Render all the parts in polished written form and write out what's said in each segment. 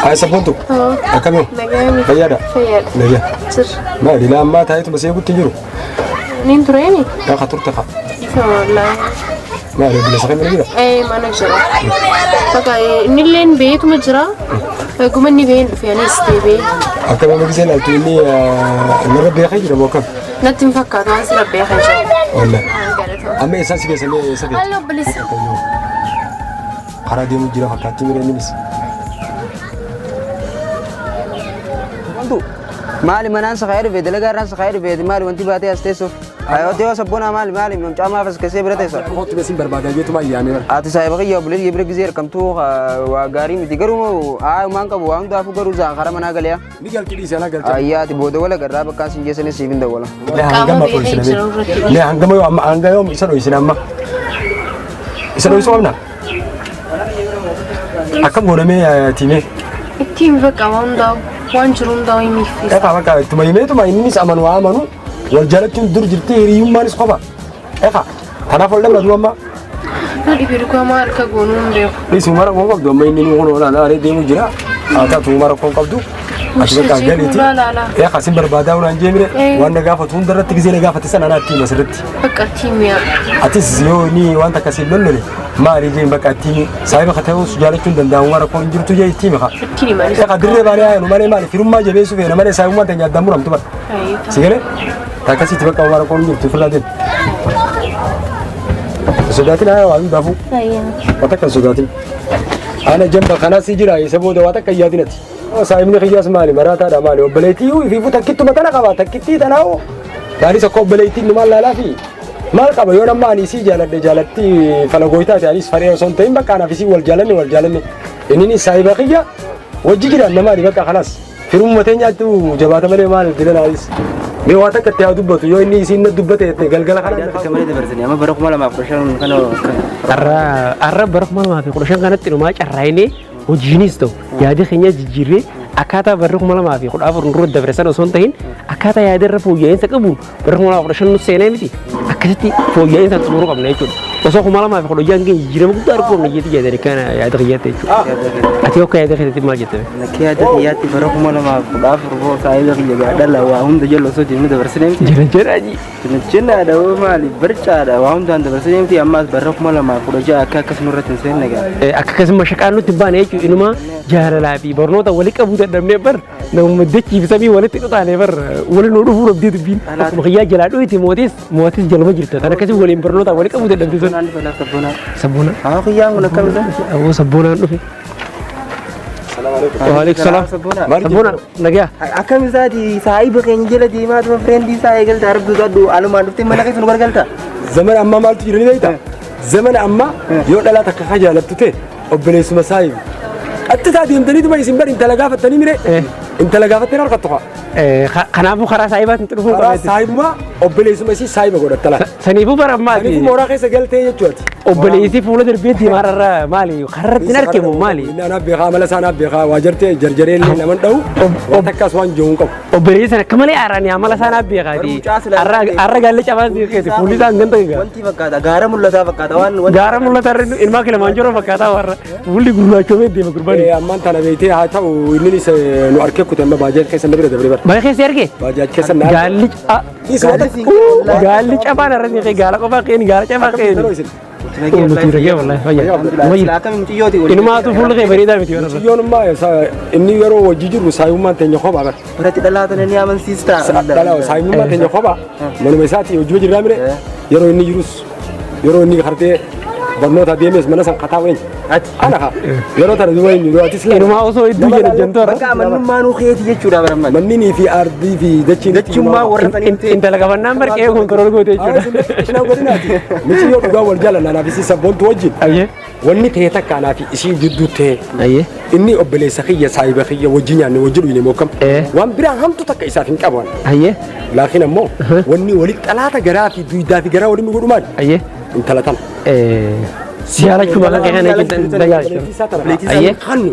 هاي سبونتو أكمل فيادا نجا ما دي لا ما تايتو بس يقول تجرو نين تريني يا خطر تقع والله ما أدري بس خير من كده إيه ما نجرا بقى نلين بيت مجرا قومني بين في أنيستي بي أكمل ما بيزين ألتوني نربي خير موكب نتم فكر ما نربي خير والله أما إساسي كيس أما إساسي هلا بليس خرادي مجرا فكاتي مرة نبيس مالي منان سخير في دلقة ران سخير في مالي وانتي باتي استيسوف أيوة تيو سبونا مالي ممتع ما فس كسي برتة سر خوت بسين بربادة جيتو ما يعني آتي سايبا كي يبلي يبرك زير كم تو وغاري متيجرو مو مانكا بوام دافو كرو زان خرا منا قليا نيجال كذي سأنا قلت أيوة تي بودا ولا قرّا بكاسين جسني سيفين دولا لا هنگام ما كل سنة لا هنگام يوم أما هنگام يوم يسرو يسنا أما يسرو يسوامنا أكم بورمي تيمي التيم بقى واندا وانجرون دا يميفيس إيه بقى تما يمي تما إني سأمن وامنو والجالتين دور جرتي هريوم مانس خبا إيه أنا فلدا بدو أما نادي بيركوا ما أركا قانون ده ليس مرة كون قبضو ما إني نقول ولا أنا أريد ديمو جرا أتا تو مرة كون قبضو أشوف كأجلتي لا إيه خاسين بربادا ولا نجيمرة وانا قافة تون درت تجزين قافة تسنا أنا تيم مسرتي بقى التيم يا أتيس يوني وانت كسيب منني ما ريجين بقى تيمي سايب خطأه سجالتون دندا مرة كون جرتو جاي تيم خا التيم ما إيه قدرني باني أنا مالي في روم ما جبيسو فينا مالي سايب ما تنجا دمورم تبى سيجرة تكاسي تبقى مرة كون جرتو فلادين سوداتين أنا وابي بافو واتك سوداتين أنا جنب خناس يجرا يسبوا دواتك يادينتي سايبني خياس مالي مراتا دا مالي وبليتي وفي فوتا كتو متنا قبا تكتي تناو داري سكو بليتي نمال لا في مال قبا يونا ماني سي جالتي فلغويتا تاني سفريو سونتين بقى أنا في سي والجالني إنني سايبا خيا وجيجرا نمالي بقى خلاص في روم متين جاتو جبات مالي مال دلنا عايز مي واتك تيا دبتو يو إني سين دبته غلغلا خلاص كمان دبرتني أما بروح مالا ما فرشان كانوا أرى بروح مالا ما في فرشان كانت تنوما كرايني وجينيستو يادي خنيا جيجيري أكاتا بروح مالا ما في خد أفر نرود دبرسان وصونتين أكاتا يادي رفوجين سكبون بروح مالا فرشان نسينا متي أكاتي فوجين سكبون رقم نيجون وصوخ مالا ما في خد جانجين جيجيري مقدار رقم نيجي جادي كان يادي خياتي أتيو كيادي خياتي ما جت نكيادي خياتي بروح مالا ما خد أفر فوق سايد خيا دلا وهم دجلو صوتي من دبرسان جراجي جنا ده مالي برشا ده وهم ده دبرسان متي أما بروح مالا ما خد جا أكاكس نورة تنسين نجا أكاكس مشاكل تبان إنما جهل لابي برنوتا ولك أبو تدمني بر نوم مدتي بسبي ولد تقطعني بر ولا نور فور بدي تبين مخيا جلادو يتي موتيس جلما جرت أنا كذي ولا برنوتا ولك أبو تدمني سبونا خيا ولا كذا أبو سبونا نوفي وعليكم السلام سبونا نجيا أكمل زادي سايب كين جلدي ما تبغى فريندي سايقل تعرف تقعدوا على ما نفتي ما نكيس نقول قلتا زمن أما مالتي يرني ذيتا زمن أما يوم لا تكخجل لبتته وبنيس مسايب أتتادي أنتني تبغى يسمبر أنت لقافة تاني مرة أنت لقافة تاني أركضها خنابو خرا سايبات نتروفون خرا سايب ما وبنيس مسي سايب أقول التلا سنيفو برماتي سنيفو موراقي سجلته يجوتي وبنيسي فولا دربيتي مرة مالي خرت نركبه مالي أنا بيخا ملا سانا بيخا واجرتي جرجرين اللي نمن دو وتكاس وان جونكم وبنيسي أنا كمالي أراني عملا سانا بيخا دي أرى قال لي شباب دي كذي بوليس عندنا تيجا وانتي فكاتا غارم ولا تا فكاتا غارم ولا ترى إن ما كلا مانجورو فكاتا ورا بولي غرولا كم دي مقرباني أمان تنا بيتي هاتا وإنني نواركه كتير ما باجر كيس نبرة دبرة ما يخيس يركي باجر كيس نار قال لي شباب أنا رني قال أكو باقين قال شباب باقين متيرجع والله إنما تقول لك بريدة متيرنا يوم ما إني يرو وجيجر سايوم ما تنجح خبا بر berarti dalatan ini aman sista dalau saimu ma tenya khoba manu mesati ujui ramre yoro ini jurus yoro ini kharte badno ta dms mana sang kata wen ana ha yoro ta duwa ini ro atisla inu ma oso idu jena jantor maka manu manu kheti jechuda baraman manni fi ardi fi dachin ma waratan inta laga ban number ke control go te chuda shina godinati miti yo duwa wal jala na fi sabon wajin aye wanni te takana fi isi juddu te aye inni obele sakhiya saiba khiya wajinya ni wajiru ni mokam wan bira hamtu takka isafin qabwan aye laakin ammo wanni wali talata garafi duida fi gara wali mi goduman aye intalatan سيارة شو بقى كأنه كده دجاج أيه خانو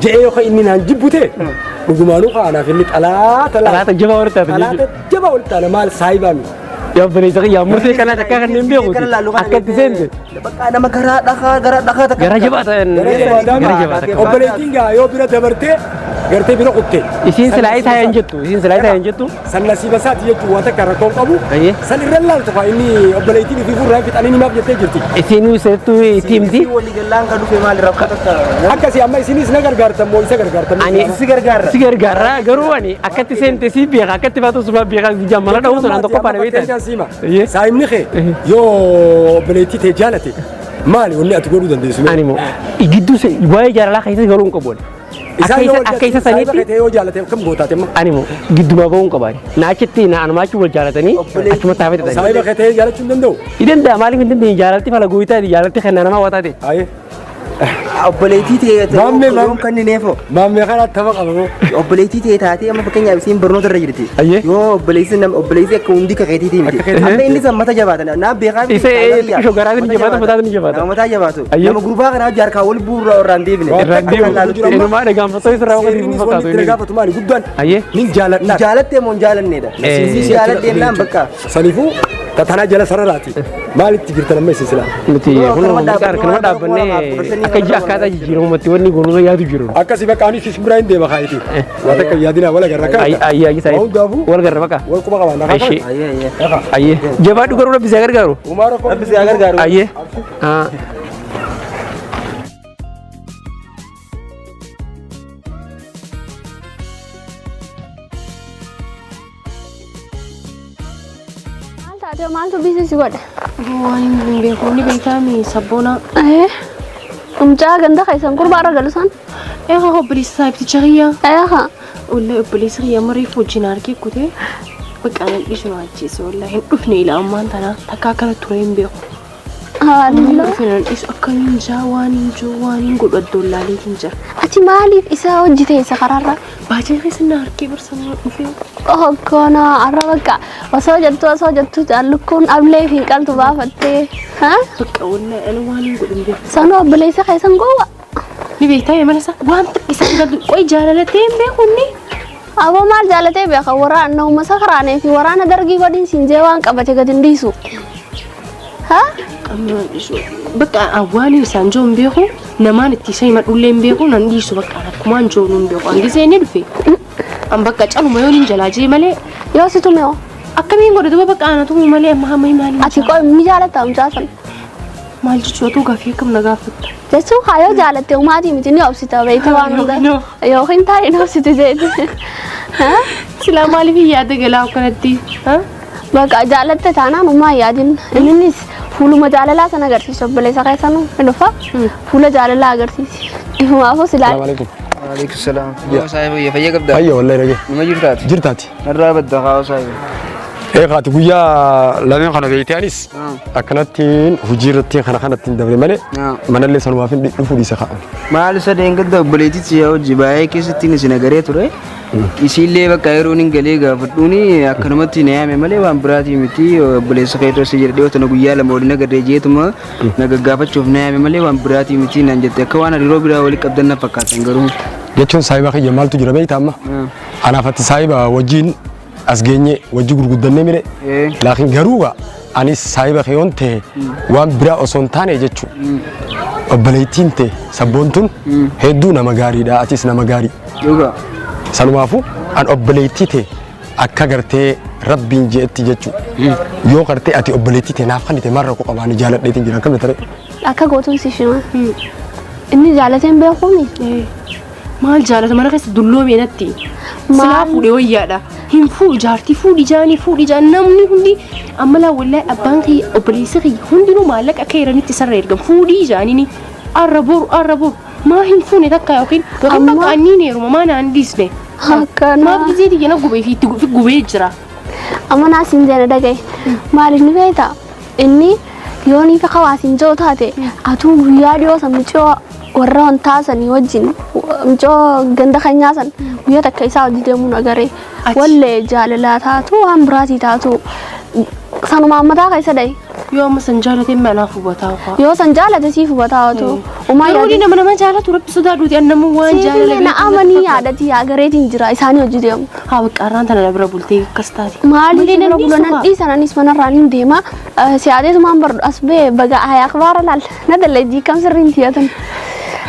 جاي يخا إني نجيبوته وجمانو خانا في اللي ثلاثة تجيبه ورثة ثلاثة جيبه ورثة أنا مال سايبامي يا بني تغيا مرتي كانت كان نبيو أكيد سنت Bakka nama garaa dhaqaa takka. غراجة بقى غراجة بقى obboleettiin gaa yoo bira dabartee gartee bira kuttee إسين سلايتها ينجتو إسين سلايتها ينجتو san nasiiba isaati jechuun waan takka rakkoon qabu أيه san irra laaltu faa inni obboleettiin fi furraa fixanii nimaaf jettee jirti إسين وسيتو تيمتي Walii gallaan kan dhufe maali rakkoo takka. akkasii amma isinis na gargaartan moo isa gargaartan أني Si gargaara. سيجار غرا غرواني أكيد سنت سي بيها أكيد فاتو سبب بيها جمالا ده وصل عند كوبا نبيتها إيه saayimni kee yoo obboleettii tee jaalate maali wanni ati godhuu dandeessu أني مو يجدو سي يبغى يجارا لا خيسة غرون كبول أكيد سنتي yoo jaalate kam gootaate amma أني مو جدو ما بون كبار ناچتي نا أنا ما أشوف جارتني أشوف تابت تاني saayiba kee ta'ee jaalachuun danda'u إذا ده مالك من ده جارتي فلا قويتا دي جارتي خلنا أنا ما واتادي ayee Obboleettii ta'e Maammee, yoom kan inni neefoo. maammee kana tafa qabamoo Obboleettii ta'e taatee amma fakkeenyaaf isiin barnoota irra jirti. Ayyee. Yoo obboleessi akka hundi kakeetiitii miti. Akka keetii Amma inni sammata jabaatan. Naaf beekaa miti. إيه إيش وقرأت من جبهة فتاة من جبهة Nama mataa jabaatu. Ayyee. Nama gurbaa kanaa jaarkaa wal bu'uura irraan deebine. إنه ما نقام فتوى يسرع وقت seeriinis يفوت wanni itti gaafatu maali guddaan أيه nin jaaladhaa Jaalattee moo hin jaalanneedha. Si jaalattee naan bakka. saniifuu tatanaa jala sararaati maalitti jirtan amma isin silaa nuti kun kan dhaabbanne akka akkaataa jijjiiramumatti wanni goonuu yaadu jiru. akkasii bakka anis isbiraa hin deema kaayiti waan akka yaadinaa wala garra kan Ayyaa isaa hundaafuu wal garra baqa. wal quba qabaan nafa Ishee Ayyee ayyee. ayyee jabaadhu garuu rabbi isaa gargaaru. umaara koo Rabbi si haa gargaaru. Ayyee Maaltu biizinsi godhe? Waan hin beeku ni beekami sabboona. Umcaa ganda keessan gurbaa irra galu san? Eegaa obboleessa saayibticha kiyya. Eegaa. Wallee obboleessa kiyya mariif wajjin argee kutee bakka nan dhiisuu ajjeese wallee hin dhufne ila ammaan tana takka akkana ture hin beeku. Haalli. Finan dhiisu akkamiin jaa waan hin jiru waan hin godhu addoollaaleetiin jira. Ati maaliif isa hojjite isa karaarra? Baajee keessa na harkee barsanaa dhufee. Hoggona arra bakka osoo jettu jaallukkuun ablee fi qaltu baafattee. Bakka wallee ani waan hin godhu hin beeku. Sanoo obboleessa keessan gowwa. Ni beektaa mana isaa waan isaan galtu qoy jaalalatee hin beeku inni. Aboo maal jaalatee beeka waraana uummata karaanee fi waraana dargii godhin siinjee waan qabate gadi hin dhiisu. Bakka awwaan isaan joo hin beeku namaan itti isa himadhullee hin beeku nan dhiisu bakka akkumaan joo hin beeku hangisee inni dhufe. An bakka caluma yoo hin jalaajee malee Yoo si tume hoo? akkamiin godhatu bakka ana tumu malee amma hamma maali. Ati qoy mi jaalatta umcaasan? Maal jechuutu gaafii akkam na gaafatta. Jechuun kaayoo jaalatte umaatii miti ni obsita beekta waan hunda. Yookiin taa'ee ni obsiti jeeti. Silaa maaliif yaada galaa akkanatti? Bakka jaalatte taanaan umaa yaadin. Innis fuuluma jaalalaa sana agarsiisa obboleessa keessan ni dhufa. Fuula jaalalaa agarsiisi. Ifumaafuu silaa. Waalaikum salaam. Yoo saayiba fayyaa qabdaa. ayya wallahi rage Nima jirtaati. jirtaati Narraa badda kaa'oo saayiba. eegaati guyyaa lameen kana beeytaanis akkanattiin hojii irratti kanattiin dabre malee manallee sanumaaf hin dhufuu dhiisa ka'an Maal isa deengada obboleettichi yaa hojii baay'ee keessatti isin agaree ture. Isiillee bakka yeroo inni galee gaafadhuuni akkanumatti na yaame malee waan biraatii miti obboleessa keettoo si jedhee otoo guyyaa lama waliin agarree jeetuma na gaggaafachuuf na yaame malee waan biraatii miti naan jette akka waan hariiroo biraa walii qabdan na fakkaatan garuu. jechuun saayiba kiyya maaltu jira beeyta amma anaafatti saayiba wajjiin as geenye wajji gurguddannee mire laakiin garuuga anis saayiba keeyoon ta'e waan biraa osoo hin taane jechuu obboleettiin ta'e sabboontuun hedduu nama gaariidha atis nama gaarii Dhugaa. sanumaafuu an obboleettii ta'e akka gartee rabbiin jeetti jechuu yoo gartee ati obboleettii ta'e naaf kannite marra koo qabaani jaaladheetiin jira akkam tare Akka gootuun si shima. Inni jaalateen beekuumi. Maal jaalata mana keessa dulloomee natti. Silaa fuudhee wayyaadha. Hin fuudhu jaartii fuudhi jaanii namni hundi ammalaa wallahi abbaan kiyya obboleessa kiyya hundinuu maallaqa akka hiranitti sarara ergan fuudhii jaaniini arra boru maa hin fuune takka yookiin bakka anniin heeruma maa naan dhiisne. Akkana. Maaf gisee tiyya na gubee fi itti gubee jira. Amma naasiin jeena dhagaye. Maaliif ni beekta? Inni yoonii fi hawaasiin joo taate atuu guyyaa dhiyoo san micoo warra wantaasanii wajjin micoo ganda kanyaa san guyyaa takka isaa hojii deemuun agaree wallee jaalalaa taatu waan biraatii taatu sanumaan mataa keessa dhaye. Yoo amma san jaalatee manaaf hubataa fa'aa. Yoo san jaalate siif hubataa taatu Umaa Yeroo yaadin. nama nama jaalatu rabbi sodaadhuuti annamu waan jaalala Na amanii yaadati agareetiin jira isaanii hojii deemu. haa baqqaarraan tana na bira bultee akkas taate. Maali Malee bira namni bulan sufa. dhiisan anis manarraan hin deema. Siyaadee tumaan bardu as bee baga hayaa akbaara laal. Na dalee jiikam sirriin tiyatan.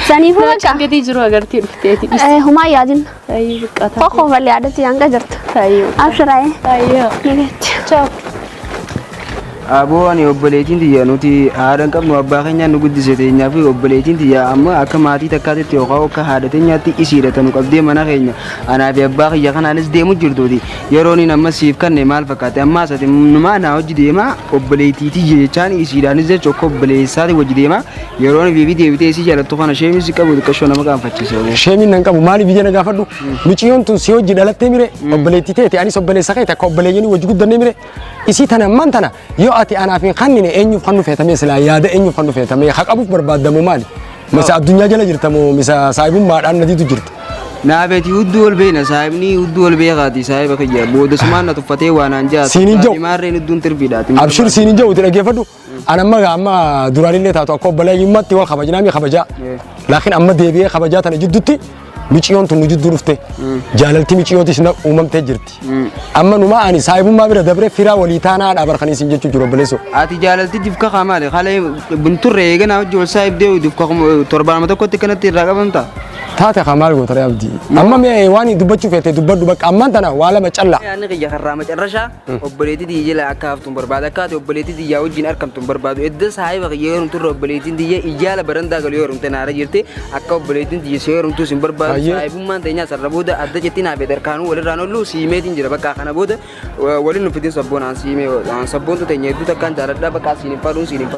Saniifuu Nama bakka. cingatee jiru agartee dhufteeti. Humaa yaadin. Ayyee baqqaataa. Kokoo falle yaadati hanga jirtu. Ayyee. Abshiraayee. Ayyee. Nagatti. Ciao. Aboo ani obboleettiin tiyya nuti haadha hin qabnu abbaa keenyaan nu guddise teenyaa fi obboleettiin tiyya amma akka maatii takkaatitti yookaan akka haadha teenyaatti isiidha nu qabdee mana keenya anaa fi abbaa kiyya kanaanis deemu jirtuuti yeroo inni amma siif kanne maal fakkaate ammaas ati numaa naa hojii deemaa obboleettii tiyya jechaan isiidhaanis jecha akka obboleessaati hojii deemaa yeroo inni biibii deebitee isii jaalattu kana sheemis qabu xiqqashoo nama qaanfachiisa. Sheemiin nan qabu maaliif biyya na gaafadhu muciyyoon tun si hojii dhalattee mire obboleettii ta'e anis obboleessa kee takka obboleeyyanii hojii guddannee mire isii tana ammaan tana yoo ati anaaf hin kannine eenyuuf kan dhufeetamee silaa yaada eenyuuf kan dhufeetamee haqabuuf barbaadamu maali misa addunyaa jala jirtamoo misa saahibummaadhaan nadiitu jirta. Naafeti hudduu ol beena saahibni hudduu ol beekaati saahiba kiyya booda sumaan na tuffatee waan aan jaatu Siiniin jiru. maarreen hudduun tirfiidhaati. Abshir siiniin jiru dhaggeeffadhu ana amma duraanillee taatu akka obboleeyyummaatti wal kabajnaa mi kabajaa laakiin amma deebi'ee kabajaa tana jidduutti miciyyoon tun nu jidduu dhufte jaalalti miciyyootis na uumamtee jirti amma numa ani saahibummaa bira dabre firaa walii taanaa dhaabar kan isin jechuu jiru obboleessoo. Ati jaalalti difka qaamaale haala bunturre eegana hojii wal saahib deewu difka torbaanama tokkotti kanatti irraa qabamta. Taate kamaal gootare abdii amma mee waan dubbachuu feete dubbadhu bakka ammaan tana waa lama callaa. Yaanni kiyya karraa macarrashaa obboleettii tiyya jala akka haftuun barbaada akka ati obboleettii tiyyaa wajjin argamtuun barbaadu edda saahiba kiyya yeroo turre obboleettiin tiyya iyyaala barandaa galu yeroo turte naara jirte akka obboleettiin tiyya si yeroo turte sin barbaadu saahibummaan teenyaa sarara booda adda jettiin hafe darkaanuu walirraan ollu siimeetiin jira bakka kana booda waliin nufitiin sabboon aan siimee sabboontu teenya hedduu takkaan jaaladhaa bakka siiniin fadhuun siiniin